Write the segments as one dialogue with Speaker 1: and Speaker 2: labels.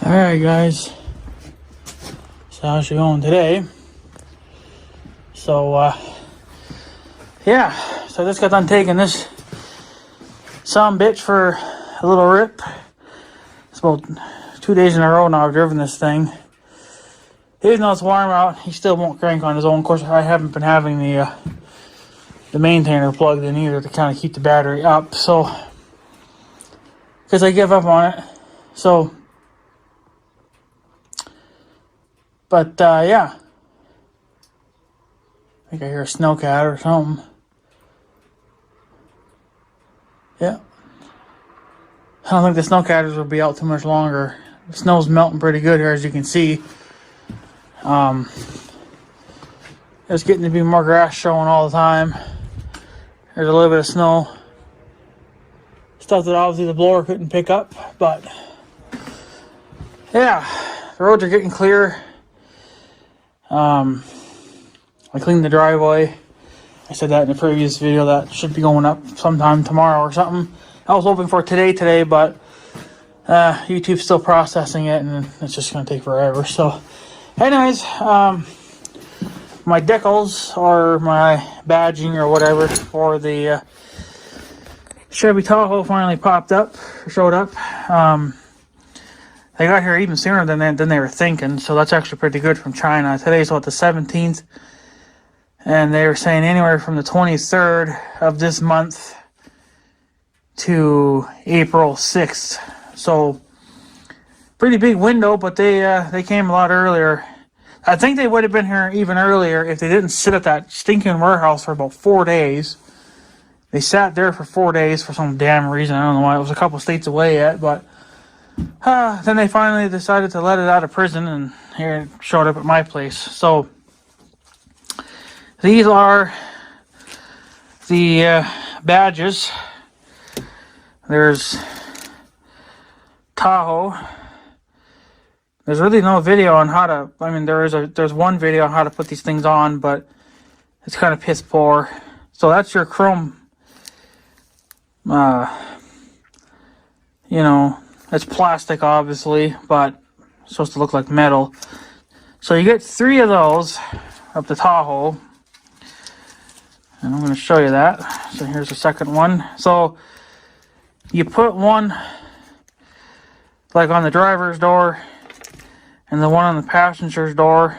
Speaker 1: Alright guys, so how's she going today? Yeah, so I just got done taking this bitch for a little rip. It's about 2 days in a row now I've driven this thing. Even though it's warm out, he still won't crank on his own. Of course, I haven't been having the maintainer plugged in either to kind of keep the battery up, so because I give up on it. So yeah. I think I hear a snowcat or something. Yeah. I don't think the snowcatters will be out too much longer. The snow's melting pretty good here, as you can see. There's getting to be more grass showing all the time. There's a little bit of snow. Stuff that obviously the blower couldn't pick up, but yeah, the roads are getting clear. I cleaned the driveway. I said that in a previous video. That should be going up sometime tomorrow or something. I was hoping for today, but YouTube's still processing it, and it's just going to take forever. So, anyways, my decals or my badging or whatever for the Chevy Tahoe finally showed up. They got here even sooner than they were thinking, so that's actually pretty good from China. Today's what, the 17th? And they were saying anywhere from the 23rd of this month to April 6th. So, pretty big window, but they came a lot earlier. I think they would have been here even earlier if they didn't sit at that stinking warehouse for about 4 days. They sat there for 4 days for some damn reason. I don't know why. It was a couple states away yet, but then they finally decided to let it out of prison, and here it showed up at my place. So, these are the badges. There's Tahoe. There's really no video on how to. I mean, there's one video on how to put these things on, but it's kind of piss poor. So that's your chrome. It's plastic, obviously, but it's supposed to look like metal. So you get 3 of those of the Tahoe. And I'm going to show you that. So here's the second one. So you put one like on the driver's door and the one on the passenger's door.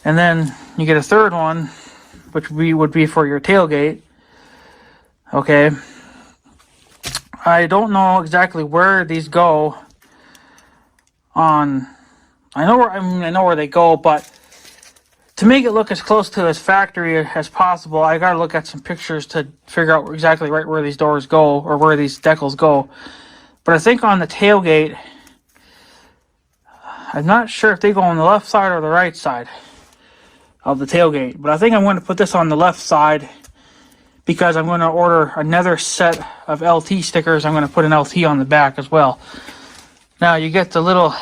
Speaker 1: And then you get a third one, which would be for your tailgate. Okay. I don't know exactly where these go on. I know where they go, but to make it look as close to as factory as possible, I gotta look at some pictures to figure out exactly right where these doors go or where these decals go. But I think on the tailgate, I'm not sure if they go on the left side or the right side of the tailgate. But I think I'm going to put this on the left side because I'm going to order another set of LT stickers. I'm going to put an LT on the back as well. Now you get the little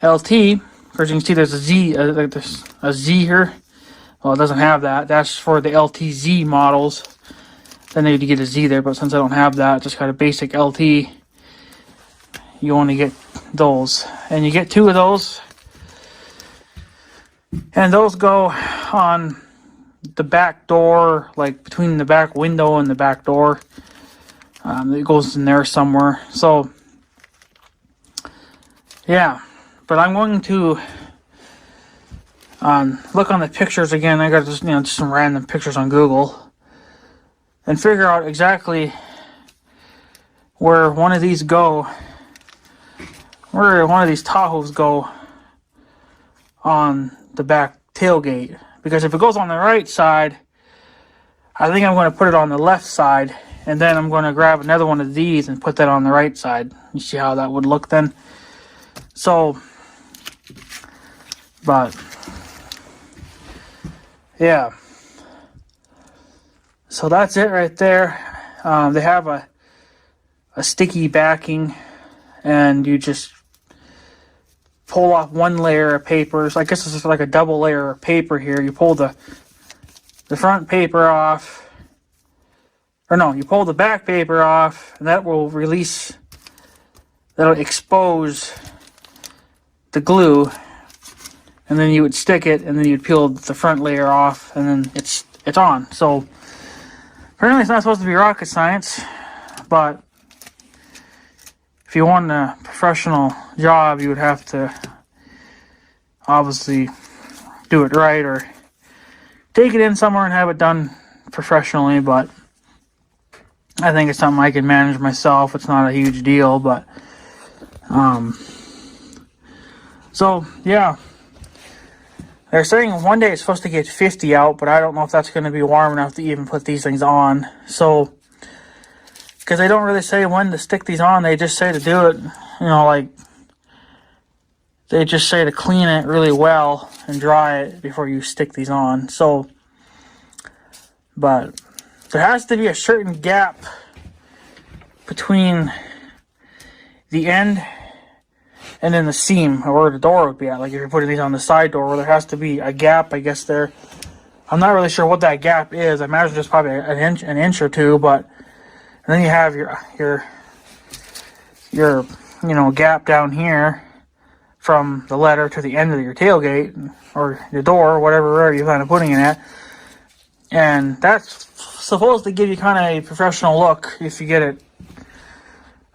Speaker 1: LT. As you can see, there's a Z, there's a Z here. Well, it doesn't have that. That's for the LTZ models. Then I need to get a Z there, but since I don't have that, just got a basic LT. You only get those. And you get 2 of those. And those go on the back door, like between the back window and the back door. It goes in there somewhere. So, yeah. But I'm going to look on the pictures again. I got just some random pictures on Google and figure out exactly where one of these go, where one of these Tahoes go on the back tailgate. Because if it goes on the right side, I think I'm going to put it on the left side, and then I'm going to grab another one of these and put that on the right side. You see how that would look then? So, but yeah, so that's it right there. They have a sticky backing, and you just pull off one layer of paper. So I guess this is like a double layer of paper here. You pull the front paper off, or no, you pull the back paper off, and that will release that'll expose the glue, and then you would stick it, and then you'd peel the front layer off, and then it's on. So apparently it's not supposed to be rocket science, but if you want a professional job, you would have to obviously do it right, or take it in somewhere and have it done professionally. But I think it's something I can manage myself. It's not a huge deal, but so yeah, they're saying one day it's supposed to get 50 out, but I don't know if that's going to be warm enough to even put these things on. So, because they don't really say when to stick these on, they just say to do it, like, they just say to clean it really well and dry it before you stick these on. So, but there has to be a certain gap between the end and then the seam, or where the door would be at. Like if you're putting these on the side door, where there has to be a gap, I guess there. I'm not really sure what that gap is. I imagine it's probably an inch or two. But and then you have your gap down here from the letter to the end of your tailgate or your door, whatever you're kind of putting it at. And that's supposed to give you kind of a professional look if you get it,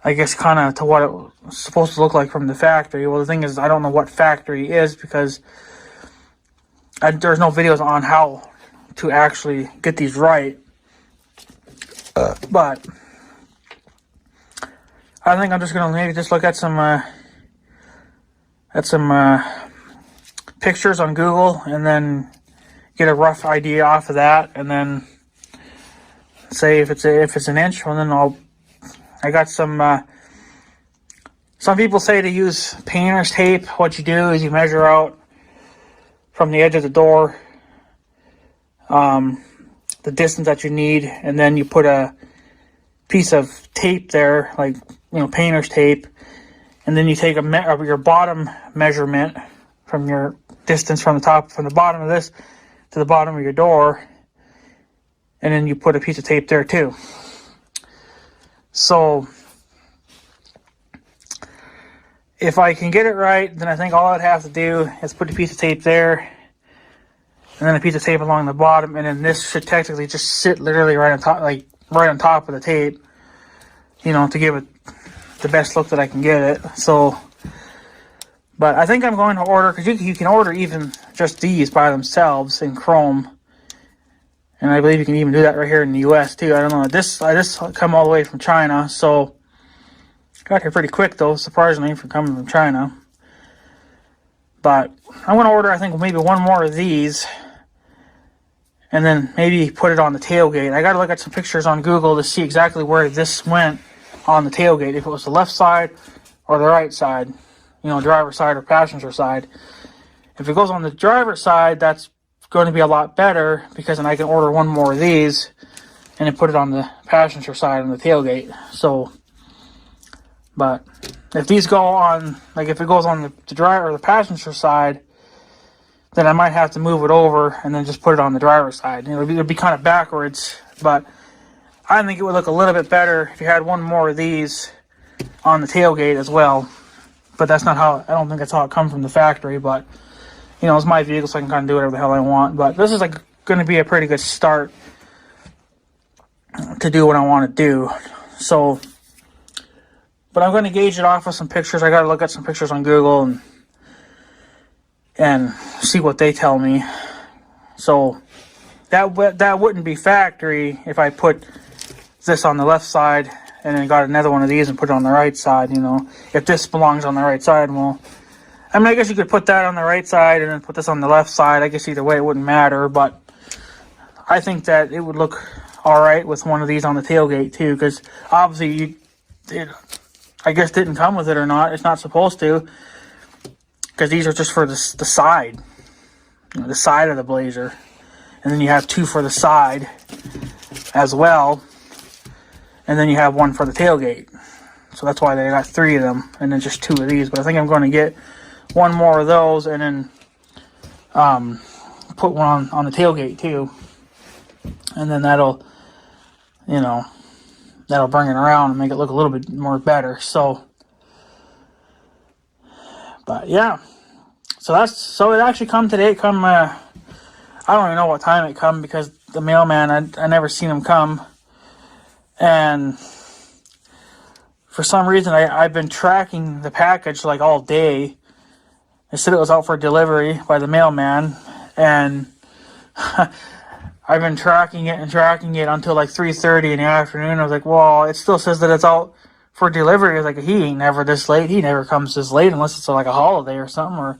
Speaker 1: I guess, kind of to what it's supposed to look like from the factory. Well, the thing is, I don't know what factory is, because there's no videos on how to actually get these right. But I think I'm just going to maybe just look at some pictures on Google, and then get a rough idea off of that, and then say if it's an inch, well, then I got some people say to use painter's tape. What you do is you measure out from the edge of the door the distance that you need, and then you put a piece of tape there, like painter's tape, and then you take your bottom measurement from your distance from the bottom of this to the bottom of your door, and then you put a piece of tape there too. So if I can get it right, then I think all I'd have to do is put a piece of tape there, and then a piece of tape along the bottom, and then this should technically just sit literally right on top, like right on top of the tape, to give it the best look that I can get it. So, but I think I'm going to order, because you can order even just these by themselves in chrome, and I believe you can even do that right here in the U.S. too. I don't know. I just come all the way from China, so got here pretty quick though, surprisingly, for coming from China. But I'm going to order, I think, maybe one more of these, and then maybe put it on the tailgate. I got to look at some pictures on Google to see exactly where this went on the tailgate, if it was the left side or the right side, driver's side or passenger side. If it goes on the driver's side, that's going to be a lot better, because then I can order one more of these and then put it on the passenger side on the tailgate. So, but if these go on, like if it goes on the driver or the passenger side, then I might have to move it over and then just put it on the driver's side. It'll be kind of backwards, but I think it would look a little bit better if you had one more of these on the tailgate as well. But that's not how, I don't think that's how it comes from the factory, but it's my vehicle, so I can kind of do whatever the hell I want. But this is going to be a pretty good start to do what I want to do. So, but I'm going to gauge it off with some pictures. I got to look at some pictures on Google and see what they tell me. So that wouldn't be factory if I put this on the left side and then got another one of these and put it on the right side. If this belongs on the right side, well, I guess you could put that on the right side and then put this on the left side. I guess either way it wouldn't matter, but I think that it would look alright with one of these on the tailgate too, because obviously I guess didn't come with it or not. It's not supposed to, because these are just for the side, the side of the Blazer, and then you have two for the side as well, and then you have one for the tailgate. So that's why they got three of them, and then just two of these. But I think I'm going to get one more of those, and then put one on the tailgate too, and then that'll bring it around and make it look a little bit more better. So, But yeah, so it actually come today. It come, I don't even know what time it come because the mailman, I never seen him come. And for some reason, I've been tracking the package like all day. It said it was out for delivery by the mailman, and I've been tracking it until like 3:30 in the afternoon. I was like, well, it still says that it's out for delivery. I was like, he ain't never this late. He never comes this late unless it's like a holiday or something, or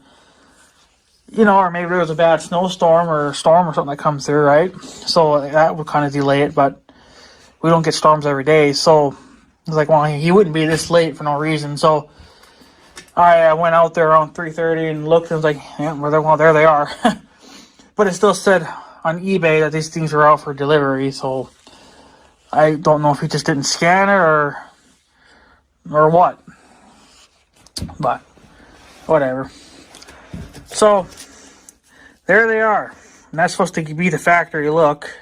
Speaker 1: or maybe there was a bad snowstorm or storm or something that comes through, right? So that would kind of delay it, but we don't get storms every day. So I was like, well, he wouldn't be this late for no reason. So I went out there around 3:30 and looked, and was like, yeah, well, there they are. But it still said on eBay that these things were out for delivery, so I don't know if he just didn't scan it or what. But whatever. So there they are. And that's supposed to be the factory look.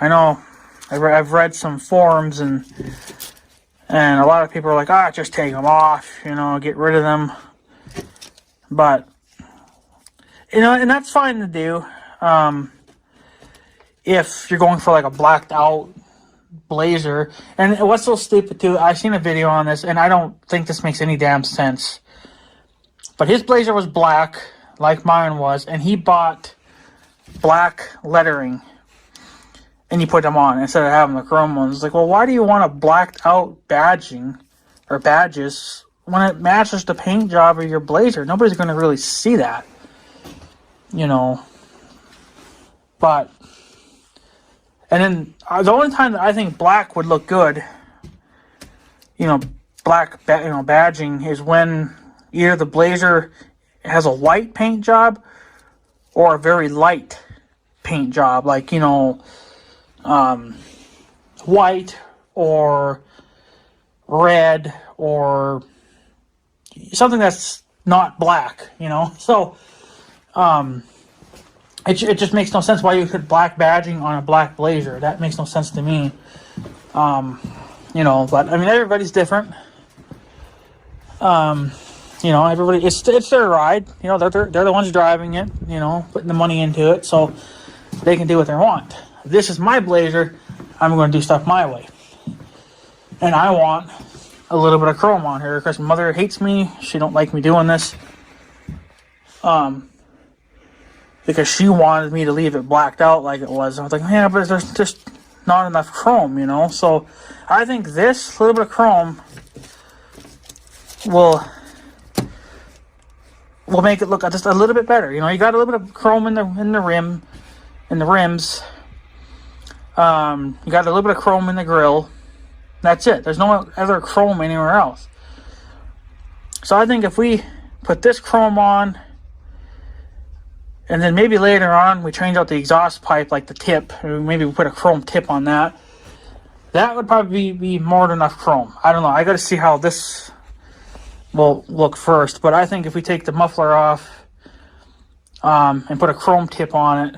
Speaker 1: I know I've read some forums and a lot of people are like, just take them off, get rid of them. But and that's fine to do. If you're going for like a blacked out blazer. And what's so stupid too, I've seen a video on this and I don't think this makes any damn sense. But his blazer was black, like mine was, and he bought black lettering and he put them on instead of having the chrome ones. It's like, well, why do you want a blacked out badging or badges when it matches the paint job of your blazer? Nobody's going to really see that, But, and then the only time that I think black would look good, black, badging is when either the blazer has a white paint job or a very light paint job, like, white or red or something that's not black, So, it just makes no sense why you put black badging on a black blazer. That makes no sense to me. But I mean, everybody's different. Everybody, it's their ride. They're the ones driving it. Putting the money into it, so they can do what they want. This is my blazer. I'm going to do stuff my way, and I want a little bit of chrome on here because my mother hates me. She don't like me doing this. Because she wanted me to leave it blacked out like it was. I was like, yeah, but there's just not enough chrome, So I think this little bit of chrome will make it look just a little bit better. You got a little bit of chrome in the rim, in the rims. You got a little bit of chrome in the grill. That's it. There's no other chrome anywhere else. So I think if we put this chrome on, and then maybe later on we change out the exhaust pipe, like the tip, or maybe we put a chrome tip on that. That would probably be more than enough chrome. I don't know. I got to see how this will look first. But I think if we take the muffler off and put a chrome tip on it,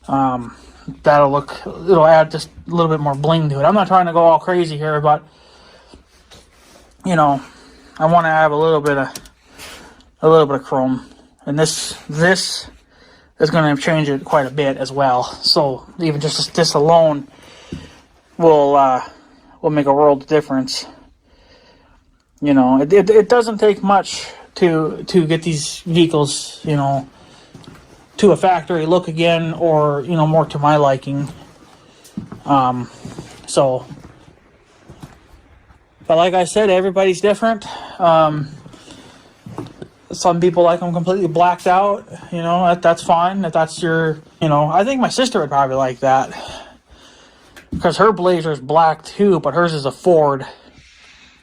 Speaker 1: it'll add just a little bit more bling to it. I'm not trying to go all crazy here, but I want to add a little bit of chrome. And this is going to change it quite a bit as well. So even just this alone will make a world of difference. It doesn't take much to get these vehicles, to a factory look again, or more to my liking. But like I said, everybody's different. Some people like them completely blacked out, that's fine. If that's your, I think my sister would probably like that. Because her blazer is black too, but hers is a Ford.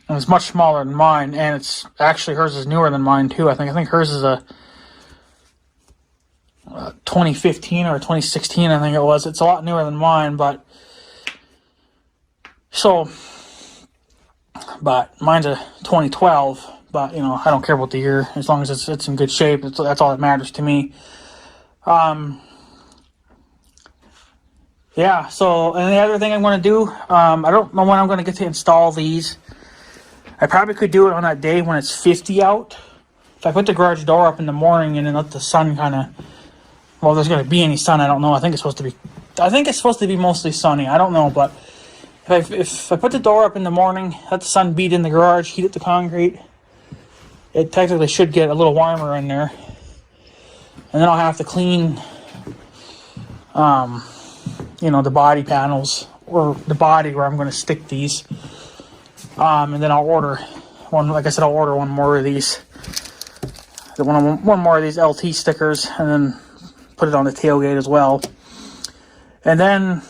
Speaker 1: And it's much smaller than mine. And it's actually, hers is newer than mine too. I think hers is a 2015 or 2016, I think it was. It's a lot newer than mine, but mine's a 2012. But, I don't care about the year. As long as it's in good shape, that's all that matters to me. Yeah, so, and the other thing I'm going to do, I don't know when I'm going to get to install these. I probably could do it on that day when it's 50 out. I put the garage door up in the morning and then let the sun kind of, well, if there's going to be any sun, I don't know. I think it's supposed to be mostly sunny. I don't know, but if I put the door up in the morning, let the sun beat in the garage, heat up the concrete, it technically should get a little warmer in there. And then I'll have to clean, the body panels, or the body where I'm going to stick these. And then I'll order one, like I said, I'll order one more of these. One more of these LT stickers, and then put it on the tailgate as well. And then,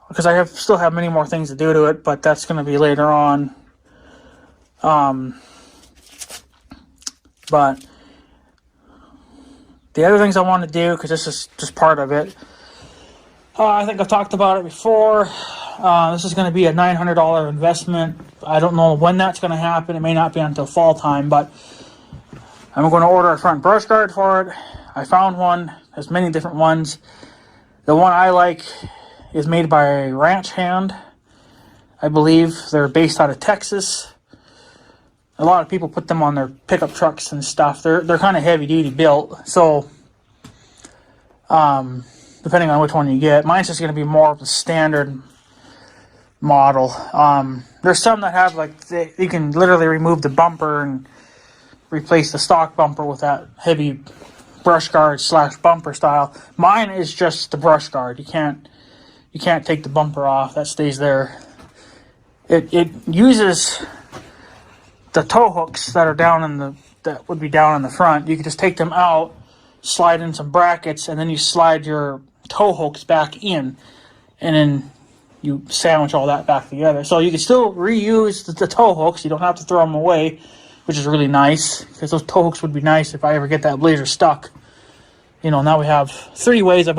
Speaker 1: because I still have many more things to do to it, but that's going to be later on. But the other things I want to do, because this is just part of it, I think I've talked about it before. This is going to be a $900 investment. I don't know when that's going to happen. It may not be until fall time, but I'm going to order a front brush guard for it. I found one. There's many different ones. The one I like is made by Ranch Hand. I believe they're based out of Texas. A lot of people put them on their pickup trucks and stuff. They're kind of heavy duty built, so depending on which one you get, mine's just going to be more of the standard model. There's some that have you can literally remove the bumper and replace the stock bumper with that heavy brush guard / bumper style. Mine is just the brush guard. You can't take the bumper off. That stays there. It uses the tow hooks that would be down in the front. You can just take them out, slide in some brackets, and then you slide your tow hooks back in, and then you sandwich all that back together. So you can still reuse the tow hooks. You don't have to throw them away, which is really nice, because those tow hooks would be nice if I ever get that Blazer stuck. Now we have three ways of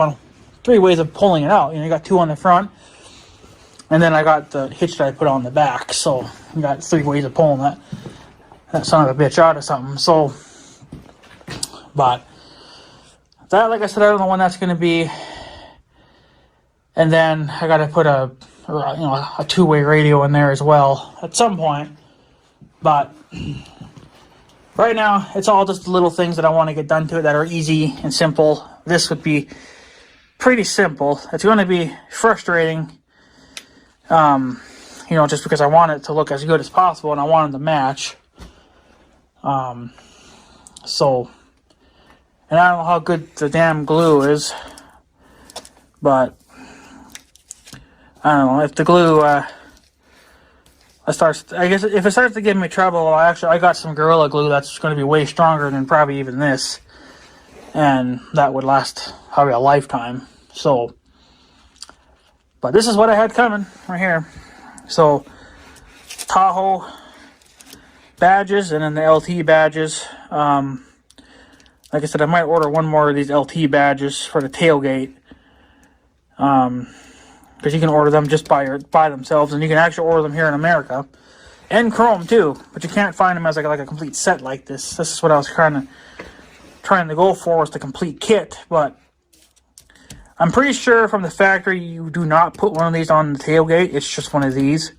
Speaker 1: pulling it out. You got two on the front, and then I got the hitch that I put on the back. So you got 3 ways of pulling that son of a bitch out of something. So, but that, like I said, I don't know when that's going to be. And then I got to put a 2-way radio in there as well at some point. But right now, it's all just little things that I want to get done to it that are easy and simple. This would be pretty simple. It's going to be frustrating, just because I want it to look as good as possible and I want it to match. And I don't know how good the damn glue is, but I don't know if the glue I guess if it starts to give me trouble, I got some Gorilla Glue that's going to be way stronger than probably even this, and that would last probably a lifetime. So, but this is what I had coming right here. So, Tahoe badges, and then the LT badges. Like I said, I might order one more of these LT badges for the tailgate. Because you can order them just by themselves, and you can actually order them here in America, and chrome too. But you can't find them as like a complete set like this. This is what I was trying to go for, was the complete kit. But I'm pretty sure from the factory you do not put one of these on the tailgate. It's just one of these.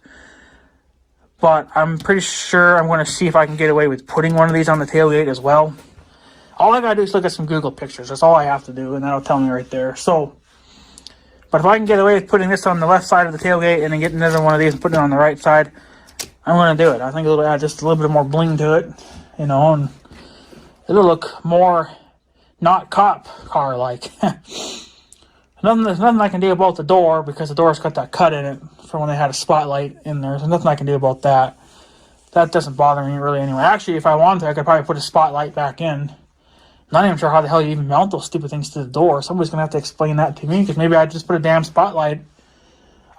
Speaker 1: But I'm pretty sure I'm going to see if I can get away with putting one of these on the tailgate as well. All I got to do is look at some Google pictures. That's all I have to do, and that'll tell me right there. So, but if I can get away with putting this on the left side of the tailgate and then get another one of these and putting it on the right side, I'm going to do it. I think it'll add just a little bit more bling to it, and it'll look more not cop car-like. There's nothing I can do about the door, because the door's got that cut in it from when they had a spotlight in there. There's nothing I can do about that. That doesn't bother me really anyway. Actually, if I wanted to, I could probably put a spotlight back in. Not even sure how the hell you even mount those stupid things to the door. Somebody's going to have to explain that to me, because maybe I just put a damn spotlight.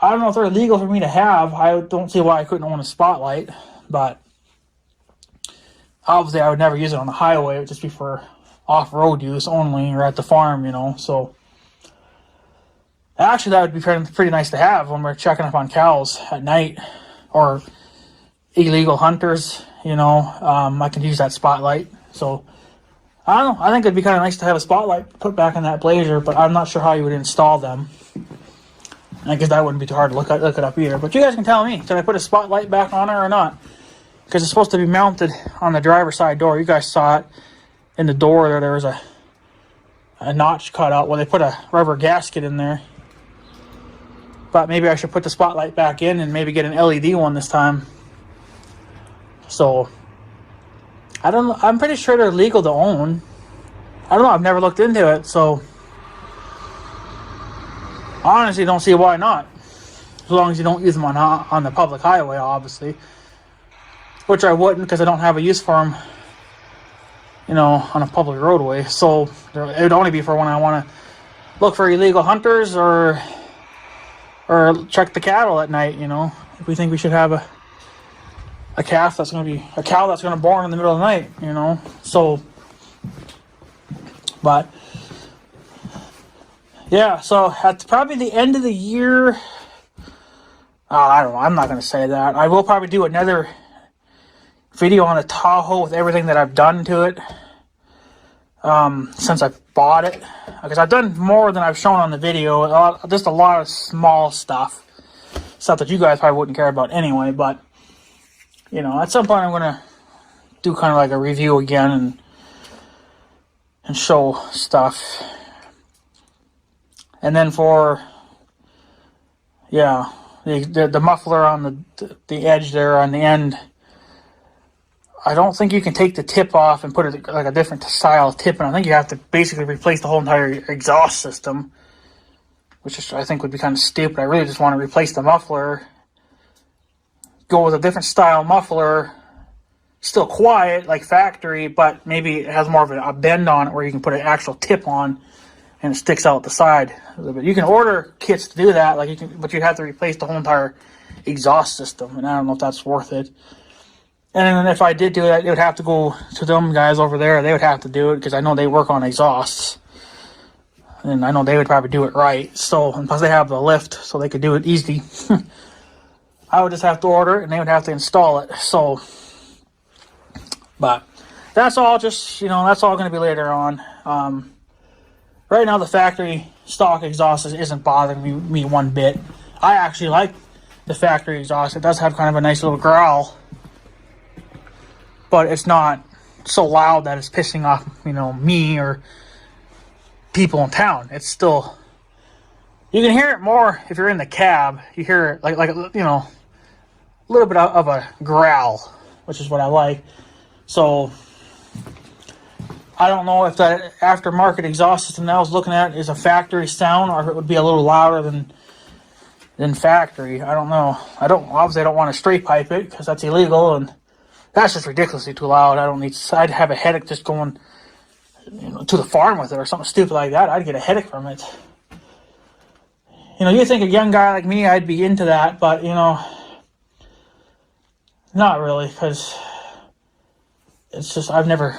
Speaker 1: I don't know if they're illegal for me to have. I don't see why I couldn't own a spotlight. But obviously I would never use it on the highway. It would just be for off-road use only, or at the farm, So actually that would be pretty nice to have when we're checking up on cows at night, or illegal hunters, I can use that spotlight. So I don't know. I think it'd be kind of nice to have a spotlight put back in that Blazer, but I'm not sure how you would install them. And I guess that wouldn't be too hard to look it up either. But you guys can tell me, should I put a spotlight back on her or not? because it's supposed to be mounted on the driver's side door. You guys saw it in the door there. There was a notch cut out where they put a rubber gasket in there. But maybe I should put the spotlight back in and maybe get an LED one this time. So, I don't know. I'm pretty sure they're legal to own. I don't know. I've never looked into it. So, honestly, don't see why not. As long as you don't use them on the public highway, obviously. Which I wouldn't, because I don't have a use for them, you know, on a public roadway. So it would only be for when I want to look for illegal hunters or check the cattle at night, you know. If we think we should have a cow that's going to born in the middle of the night, you know. So, but yeah, so at probably the end of the year, I don't know, I'm not going to say that. I will probably do another video on the Tahoe with everything that I've done to it since I bought it, because I've done more than I've shown on the video. Just a lot of small stuff that you guys probably wouldn't care about anyway. But you know, at some point I'm gonna do kind of like a review again and show stuff. And then for the muffler on the edge there on the end, I don't think you can take the tip off and put it like a different style tip in. I think you have to basically replace the whole entire exhaust system, which I think would be kind of stupid. I really just want to replace the muffler, go with a different style muffler, still quiet like factory, but maybe it has more of a bend on it where you can put an actual tip on and it sticks out the side a little bit. You can order kits to do that, but you'd have to replace the whole entire exhaust system, and I don't know if that's worth it. And then if I did do that, it would have to go to them guys over there. They would have to do it because I know they work on exhausts. And I know they would probably do it right. So, and plus they have the lift, so they could do it easy. I would just have to order it, and they would have to install it. So, but that's all just, that's all going to be later on. Right now, the factory stock exhaust isn't bothering me one bit. I actually like the factory exhaust. It does have kind of a nice little growl. But it's not so loud that it's pissing off, me or people in town. It's still, you can hear it more if you're in the cab. You hear it like a little bit of a growl, which is what I like. So I don't know if that aftermarket exhaust system that I was looking at is a factory sound or if it would be a little louder than factory. I don't know. Obviously I don't want to straight pipe it because that's illegal, and that's just ridiculously too loud. I'd have a headache just going to the farm with it or something stupid like that. I'd get a headache from it. You think a young guy like me, I'd be into that, but, not really, because it's just, I don't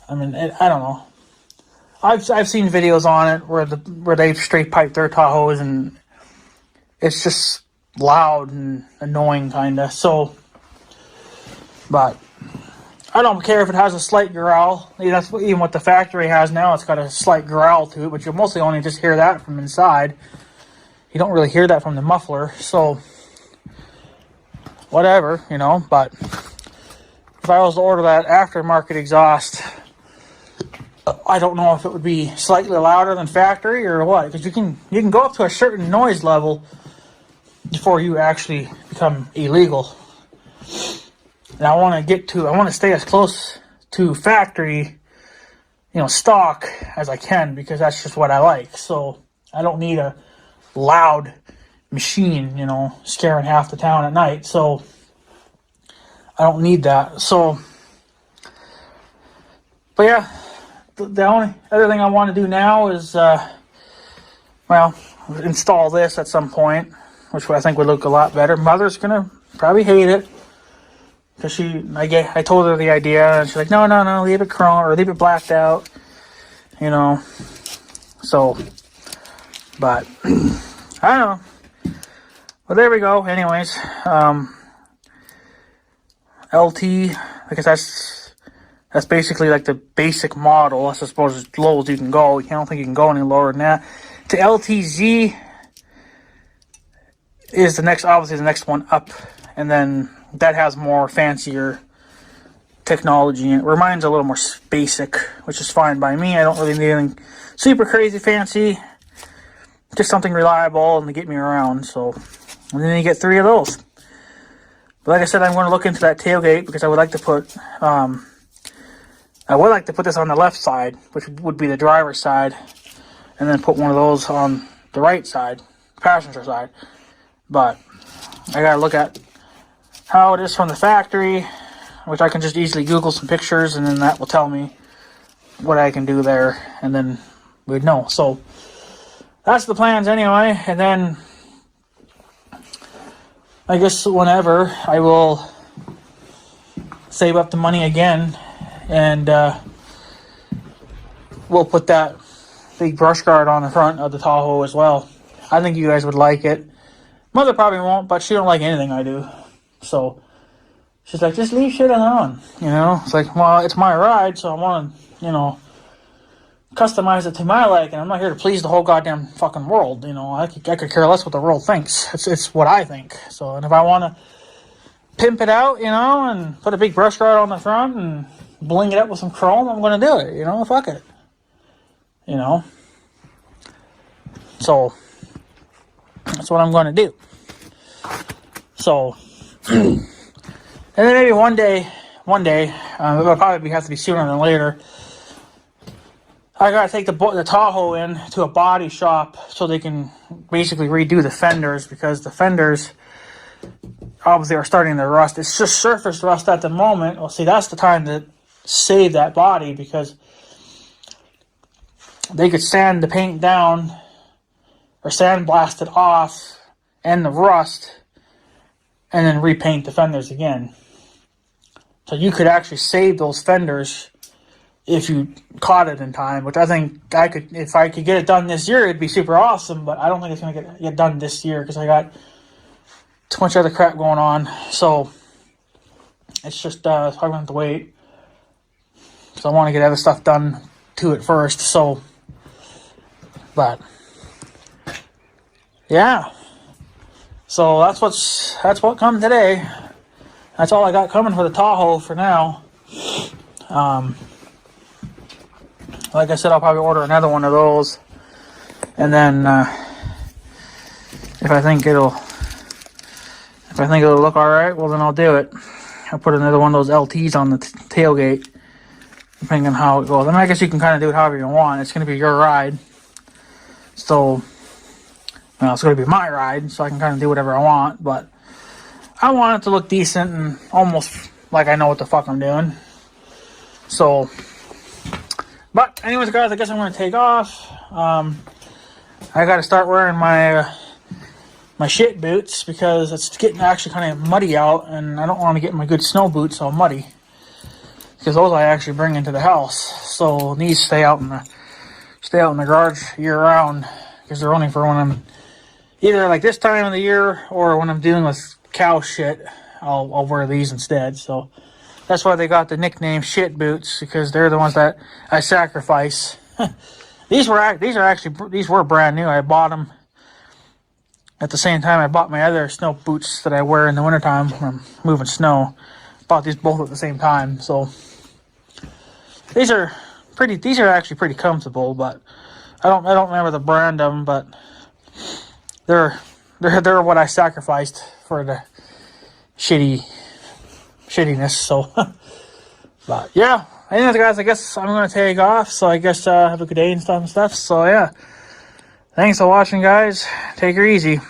Speaker 1: know. I've seen videos on it where they've straight piped their Tahoes, and it's just loud and annoying, kind of, so. But I don't care if it has a slight growl. That's even what the factory has now. It's got a slight growl to it, but you mostly only just hear that from inside. You don't really hear that from the muffler. So, whatever, But if I was to order that aftermarket exhaust, I don't know if it would be slightly louder than factory or what. Because you can go up to a certain noise level before you actually become illegal. And I want to stay as close to factory, stock as I can, because that's just what I like. So I don't need a loud machine, scaring half the town at night. So I don't need that. So, but yeah, the only other thing I want to do now is, install this at some point, which I think would look a lot better. Mother's going to probably hate it. Because I told her the idea, and she's like, no, leave it chrome, or leave it blacked out, so, but, I don't know, well, there we go, anyways, LT, because that's basically like the basic model. I suppose as low as you can go. I don't think you can go any lower than that. To LTZ is obviously the next one up, and then that has more fancier technology in it, where mine's a little more basic, which is fine by me. I don't really need anything super crazy fancy, just something reliable and to get me around. So, and then you get 3 of those. But like I said, I'm going to look into that tailgate because I would like to put this on the left side, which would be the driver's side, and then put one of those on the right side, passenger side. But I gotta look at how it is from the factory, which I can just easily Google some pictures, and then that will tell me what I can do there, and then we'd know. So that's the plans anyway. And then I guess whenever I will save up the money again, and we'll put that big brush guard on the front of the Tahoe as well. I think you guys would like it. Mother probably won't, but she don't like anything I do. So she's like, just leave shit alone. You know, it's like, well, it's my ride, so I want to, you know, customize it to my liking. I'm not here to please the whole goddamn fucking world. You know, I could care less what the world thinks. It's what I think. So, and if I want to pimp it out, you know, and put a big brush guard on the front and bling it up with some chrome, I'm going to do it. You know, fuck it. You know, so that's what I'm going to do. So, and then maybe one day, it'll probably have to be sooner than later, I gotta take the Tahoe in to a body shop so they can basically redo the fenders, because the fenders obviously are starting to rust. It's just surface rust at the moment. Well, see, that's the time to save that body, because they could sand the paint down or sandblast it off and the rust, and then repaint the fenders again. So you could actually save those fenders if you caught it in time, which I think I could. If I could get it done this year, it'd be super awesome, but I don't think it's going to get done this year because I got too much other crap going on. So it's just I'm going to have to wait, because I want to get other stuff done to it first. So, but yeah, so that's what come today. That's all I got coming for the Tahoe for now. Like I said, I'll probably order another one of those, and then if I think it'll look all right, well then I'll do it. I'll put another one of those LTs on the tailgate, depending on how it goes. I mean, I guess you can kind of do it however you want. It's going to be your ride, so well, it's going to be my ride, so I can kind of do whatever I want. But I want it to look decent and almost like I know what the fuck I'm doing. So. But anyways, guys, I guess I'm going to take off. I got to start wearing my shit boots, because it's getting actually kind of muddy out, and I don't want to get my good snow boots all muddy, because those I actually bring into the house. So these stay out in the garage year round, because they're only for when I'm either like this time of the year or when I'm dealing with cow shit. I'll wear these instead. So. That's why they got the nickname shit boots, because they're the ones that I sacrifice. These were brand new. I bought them at the same time I bought my other snow boots that I wear in the wintertime when I'm moving snow. Bought these both at the same time. So these are actually pretty comfortable, but I don't remember the brand of them, but they're what I sacrificed for the shittiness. So but yeah, anyways, guys, I guess I'm gonna take off. So I guess have a good day and stuff. So yeah, thanks for watching, guys. Take her easy.